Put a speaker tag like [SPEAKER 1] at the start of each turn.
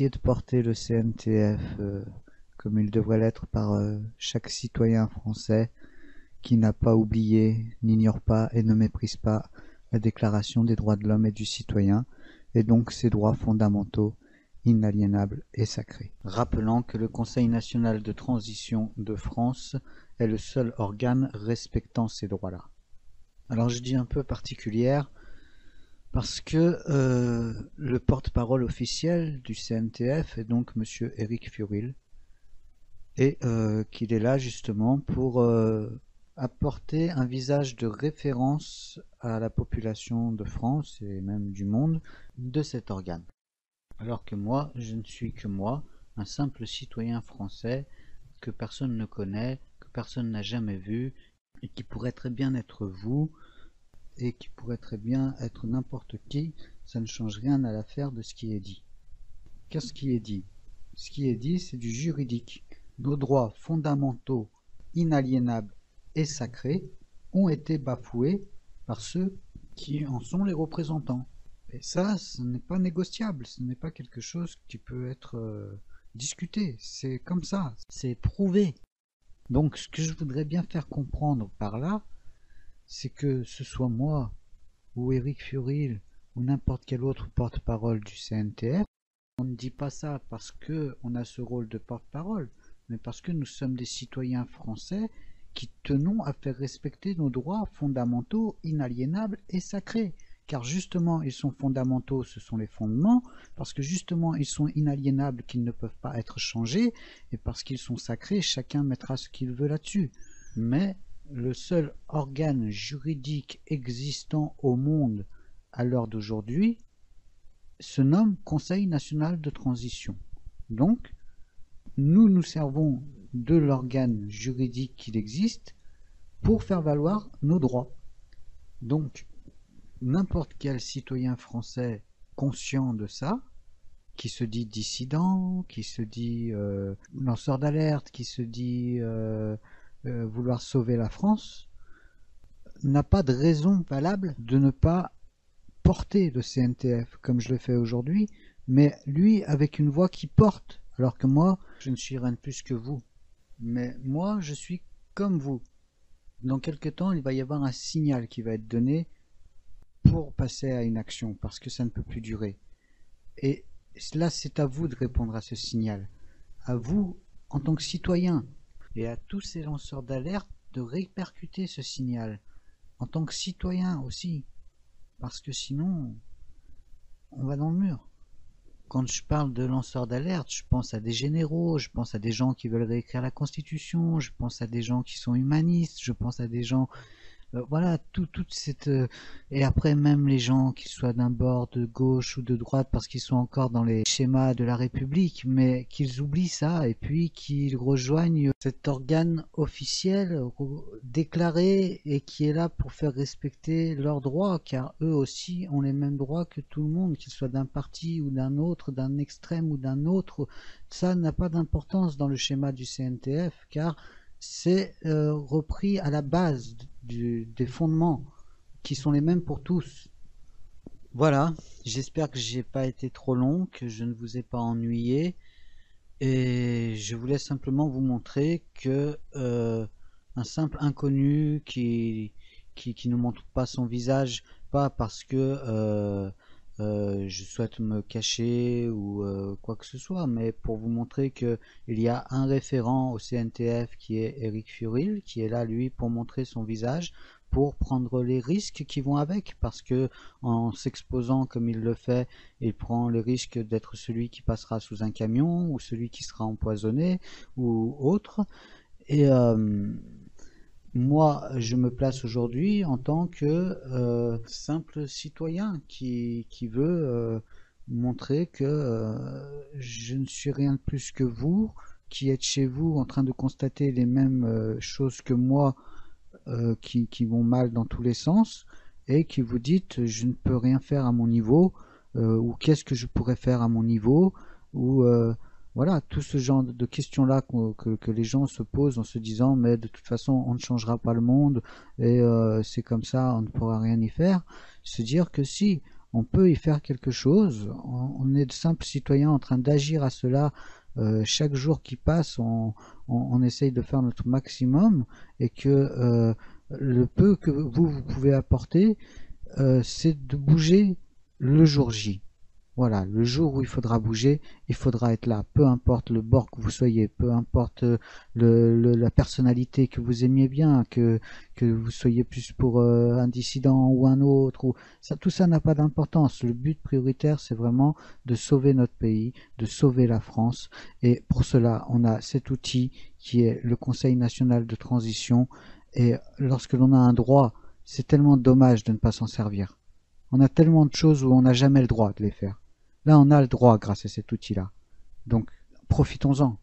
[SPEAKER 1] arrêtiez de porter le CNTF comme il devrait l'être par chaque citoyen français qui n'a pas oublié, n'ignore pas et ne méprise pas la Déclaration des droits de l'homme et du citoyen, et donc ses droits fondamentaux, inaliénables et sacrés. Rappelant que le Conseil national de transition de France est le seul organe respectant ces droits-là. Alors je dis un peu particulière parce que le porte-parole officiel du CNTF est donc monsieur Éric Fiorile, et qu'il est là justement pour apporter un visage de référence à la population de France et même du monde de cet organe. Alors que moi, je ne suis que moi, un simple citoyen français que personne ne connaît, que personne n'a jamais vu, et qui pourrait très bien être vous, et qui pourrait très bien être n'importe qui, ça ne change rien à l'affaire de ce qui est dit. Qu'est-ce qui est dit? Ce qui est dit, c'est du juridique. Nos droits fondamentaux, inaliénables et sacrés ont été bafoués par ceux qui en sont les représentants. Et ça, ce n'est pas négociable, ce n'est pas quelque chose qui peut être discuté. C'est comme ça, c'est prouvé. Donc ce que je voudrais bien faire comprendre par là, c'est que ce soit moi, ou Éric Fiorile, ou n'importe quel autre porte-parole du CNTF, on ne dit pas ça parce qu'on a ce rôle de porte-parole, mais parce que nous sommes des citoyens français qui tenons à faire respecter nos droits fondamentaux, inaliénables et sacrés. Car justement, ils sont fondamentaux, ce sont les fondements, parce que justement, ils sont inaliénables, qu'ils ne peuvent pas être changés, et parce qu'ils sont sacrés, chacun mettra ce qu'il veut là-dessus. Mais le seul organe juridique existant au monde à l'heure d'aujourd'hui se nomme Conseil national de transition. Donc, nous nous servons de l'organe juridique qu'il existe pour faire valoir nos droits. Donc, n'importe quel citoyen français conscient de ça, qui se dit dissident, qui se dit lanceur d'alerte, qui se dit vouloir sauver la France, n'a pas de raison valable de ne pas porter le CNTF comme je le fais aujourd'hui, mais lui avec une voix qui porte, alors que moi, je ne suis rien de plus que vous. Mais moi, je suis comme vous. Dans quelque temps, il va y avoir un signal qui va être donné pour passer à une action, parce que ça ne peut plus durer. Et là, c'est à vous de répondre à ce signal. À vous, en tant que citoyen, et à tous ces lanceurs d'alerte, de répercuter ce signal. En tant que citoyen aussi. Parce que sinon, on va dans le mur. Quand je parle de lanceurs d'alerte, je pense à des généraux, je pense à des gens qui veulent réécrire la Constitution, je pense à des gens qui sont humanistes, je pense à des gens... voilà, toute cette... et après, même les gens, qu'ils soient d'un bord, de gauche ou de droite, parce qu'ils sont encore dans les schémas de la République, mais qu'ils oublient ça, et puis qu'ils rejoignent cet organe officiel déclaré, et qui est là pour faire respecter leurs droits, car eux aussi ont les mêmes droits que tout le monde, qu'ils soient d'un parti ou d'un autre, d'un extrême ou d'un autre. Ça n'a pas d'importance dans le schéma du CNTF, car c'est repris à la base des fondements qui sont les mêmes pour tous. Voilà, j'espère que j'ai pas été trop long, que je ne vous ai pas ennuyé, et je voulais simplement vous montrer que un simple inconnu qui ne montre pas son visage, pas parce que je souhaite me cacher ou quoi que ce soit, mais pour vous montrer que il y a un référent au CNTF qui est Éric Fiorile, qui est là lui pour montrer son visage, pour prendre les risques qui vont avec, parce que en s'exposant comme il le fait, il prend le risque d'être celui qui passera sous un camion, ou celui qui sera empoisonné, ou autre. Et moi, je me place aujourd'hui en tant que simple citoyen qui veut montrer que je ne suis rien de plus que vous, qui êtes chez vous en train de constater les mêmes choses que moi qui vont mal dans tous les sens, et qui vous dites je ne peux rien faire à mon niveau, ou qu'est-ce que je pourrais faire à mon niveau, ou voilà, tout ce genre de questions-là que les gens se posent en se disant mais de toute façon on ne changera pas le monde, et c'est comme ça, on ne pourra rien y faire. Se dire que si, on peut y faire quelque chose. On est de simples citoyens en train d'agir à cela. Chaque jour qui passe, on essaye de faire notre maximum et que le peu que vous pouvez apporter, c'est de bouger le jour J. Voilà, le jour où il faudra bouger, il faudra être là, peu importe le bord que vous soyez, peu importe la personnalité que vous aimiez bien, que vous soyez plus pour un dissident ou un autre, tout ça n'a pas d'importance. Le but prioritaire, c'est vraiment de sauver notre pays, de sauver la France. Et pour cela, on a cet outil qui est le Conseil national de transition. Et lorsque l'on a un droit, c'est tellement dommage de ne pas s'en servir. On a tellement de choses où on n'a jamais le droit de les faire. Là, on a le droit grâce à cet outil-là. Donc, profitons-en.